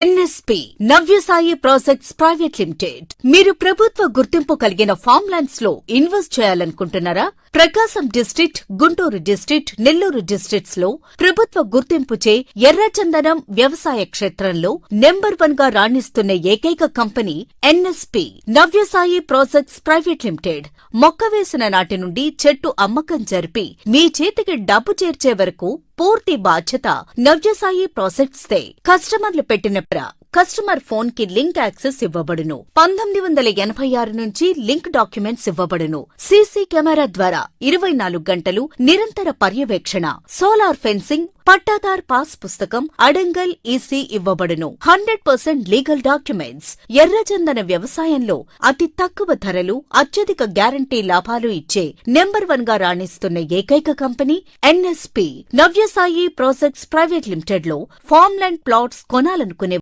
NSP Navyasai projects private limited. మీరు ప్రభుత్వ గుర్తింపు కలిగిన ఫామ్ ల్యాండ్స్ లో ఇన్వెస్ట్ చేయాలనుకుంటున్నారా? Prakasam district, Guntur district, Nellore districts లో ప్రభుత్వ గుర్తింపుచే ఎర్రచందనం వ్యవసాయ క్షేత్రంలో నెంబర్ 1 గా రాణిస్తున్న ఏకైక company NSP Navyasai projects private limited. మొక్క వేసిన నాటి నుండి చెట్టు అమ్మకం జరిపి మీ చేతికి డబ్బు చేర్చే వరకు పూర్తి బాధ్యత నవ్యసాయి ప్రాజెక్ట్స్ దే. కస్టమర్లు పెట్టిన కస్టమర్ ఫోన్ కి లింక్ యాక్సెస్ ఇవ్వబడును. 1986 నుంచి లింక్ డాక్యుమెంట్స్ ఇవ్వబడును. సీసీ కెమెరా ద్వారా 24 గంటలు నిరంతర పర్యవేక్షణ, సోలార్ ఫెన్సింగ్, పట్టాదార్ పాస్ పుస్తకం, అడంగల్ ఈసీ ఇవ్వబడును. 100% లీగల్ డాక్యుమెంట్స్. ఎర్రచందన వ్యవసాయంలో అతి తక్కువ ధరలు, అత్యధిక గ్యారంటీ లాభాలు ఇచ్చే నెంబర్ 1 గా రాణిస్తున్న ఏకైక company NSP Navyasai projects private limited లో ఫామ్ ల్యాండ్ ప్లాట్స్ కొనాలనుకునే